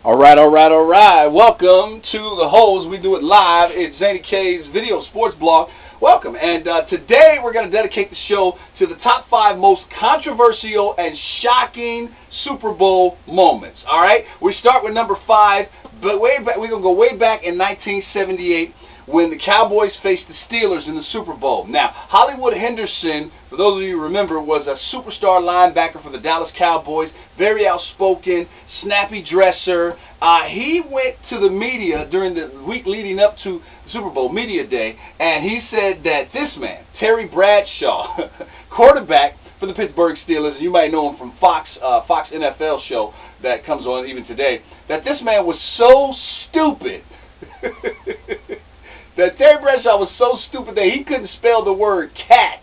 All right. Welcome to the Hoes. We do it live. It's Zannie K's video sports blog. Welcome. And today we're going to dedicate the show to the top 5 most controversial and shocking Super Bowl moments. All right. We start with number 5, but way back, we're going to go way back in 1978 when the Cowboys faced the Steelers in the Super Bowl. Now, Hollywood Henderson, for those of you who remember, was a superstar linebacker for the Dallas Cowboys, very outspoken, snappy dresser. He went to the media during the week leading up to Super Bowl Media Day, and he said that this man, Terry Bradshaw, quarterback for the Pittsburgh Steelers, you might know him from Fox NFL show that comes on even today, that this man was so stupid that Terry Bradshaw was so stupid that he couldn't spell the word cat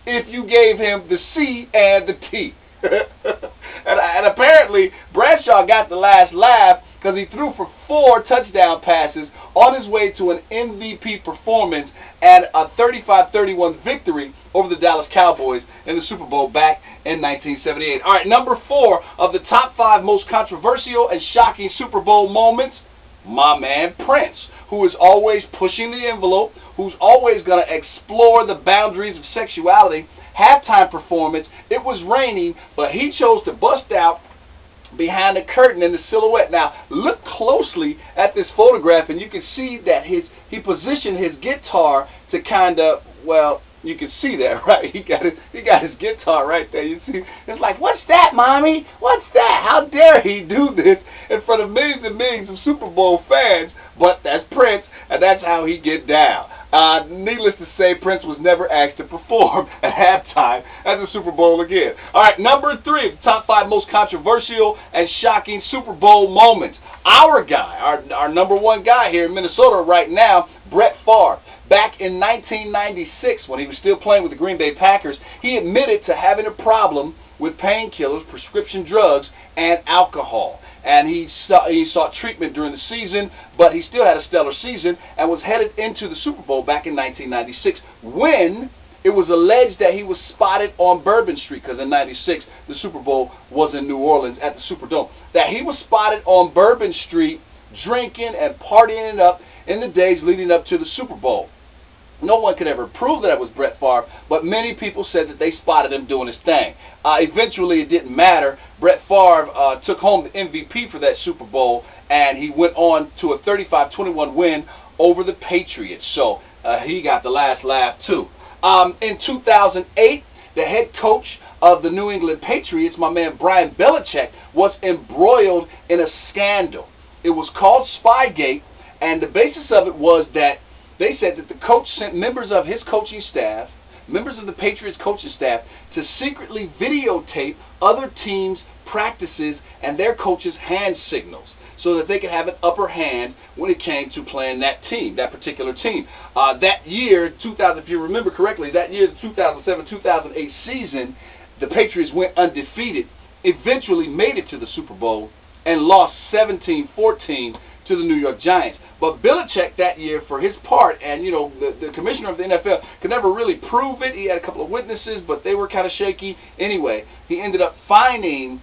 if you gave him the C and the T. and apparently, Bradshaw got the last laugh because he threw for 4 touchdown passes on his way to an MVP performance and a 35-31 victory over the Dallas Cowboys in the Super Bowl back in 1978. All right, number 4 of the top 5 most controversial and shocking Super Bowl moments, my man Prince, who is always pushing the envelope, who's always going to explore the boundaries of sexuality. Halftime performance, it was raining, but he chose to bust out behind the curtain in the silhouette. Now, look closely at this photograph, and you can see that he positioned his guitar to kind of, well, you can see that, right? He got his guitar right there. You see, it's like, what's that, mommy? What's that? How dare he do this in front of millions and millions of Super Bowl fans? But that's Prince, and that's how he get down. Needless to say, Prince was never asked to perform at halftime at the Super Bowl again. All right, number 3, the top 5 most controversial and shocking Super Bowl moments. Our guy, our number 1 guy here in Minnesota right now, Brett Favre. Back in 1996, when he was still playing with the Green Bay Packers, he admitted to having a problem with painkillers, prescription drugs, and alcohol. And he sought treatment during the season, but he still had a stellar season and was headed into the Super Bowl back in 1996 when it was alleged that he was spotted on Bourbon Street, because in 96 the Super Bowl was in New Orleans at the Superdome, that he was spotted on Bourbon Street drinking and partying it up in the days leading up to the Super Bowl. No one could ever prove that it was Brett Favre, but many people said that they spotted him doing his thing. Eventually, it didn't matter. Brett Favre took home the MVP for that Super Bowl, and he went on to a 35-21 win over the Patriots. So he got the last laugh, too. In 2008, the head coach of the New England Patriots, my man Brian Belichick, was embroiled in a scandal. It was called Spygate, and the basis of it was that they said that the coach sent members of his coaching staff, members of the Patriots coaching staff, to secretly videotape other teams' practices and their coaches' hand signals so that they could have an upper hand when it came to playing that team, that particular team. That year, 2000, if you remember correctly, that year's 2007-2008 season, the Patriots went undefeated, eventually made it to the Super Bowl, and lost 17-14 to the New York Giants. But Belichick that year, for his part, and you know, the commissioner of the NFL could never really prove it. He had a couple of witnesses, but they were kind of shaky. Anyway, he ended up fining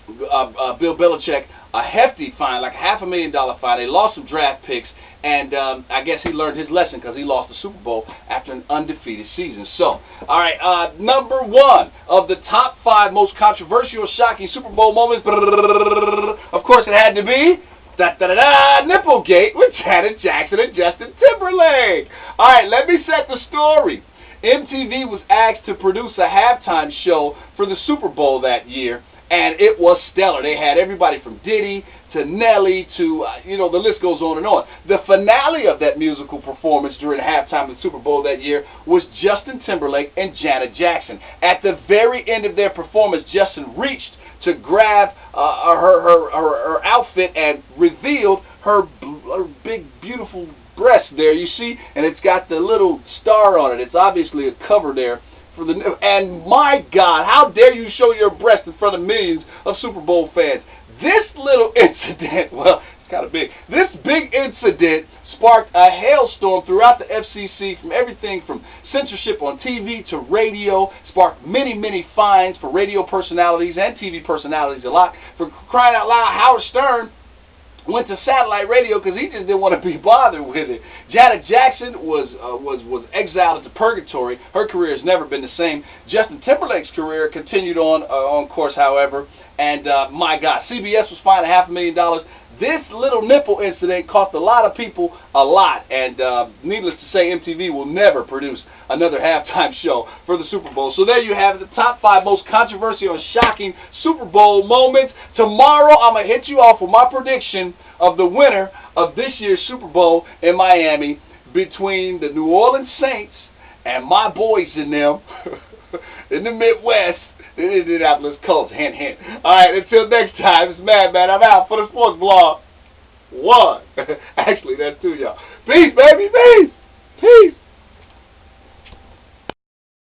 Bill Belichick a hefty fine, like a $500,000 fine. They lost some draft picks, and I guess he learned his lesson because he lost the Super Bowl after an undefeated season. So, all right, number 1 of the top 5 most controversial, shocking Super Bowl moments, of course it had to be Nipplegate with Janet Jackson and Justin Timberlake. All right, let me set the story. MTV was asked to produce a halftime show for the Super Bowl that year, and it was stellar. They had everybody from Diddy to Nelly to, the list goes on and on. The finale of that musical performance during halftime of the Super Bowl that year was Justin Timberlake and Janet Jackson. At the very end of their performance, Justin reached to grab her outfit and revealed her big, beautiful breast there, you see, and it's got the little star on it. It's obviously a cover there for the, and my God, how dare you show your breast in front of millions of Super Bowl fans? This little incident, well, it's kind of big. This big incident sparked a hailstorm throughout the FCC, from everything from censorship on TV to radio, sparked many, many fines for radio personalities and TV personalities alike. For crying out loud, Howard Stern went to satellite radio because he just didn't want to be bothered with it. Janet Jackson was exiled into purgatory. Her career has never been the same. Justin Timberlake's career continued on course, however. And my God, CBS was fined $500,000. This little nipple incident cost a lot of people a lot, and needless to say, MTV will never produce another halftime show for the Super Bowl. So there you have it, the top 5 most controversial and shocking Super Bowl moments. Tomorrow, I'm going to hit you off with my prediction of the winner of this year's Super Bowl in Miami between the New Orleans Saints and my boys in them in the Midwest. Indianapolis Colts, hint, hint. Alright, until next time, it's Madman. I'm out for the Sports Blog 1. Actually, that's 2, y'all. Peace, baby, peace. Peace.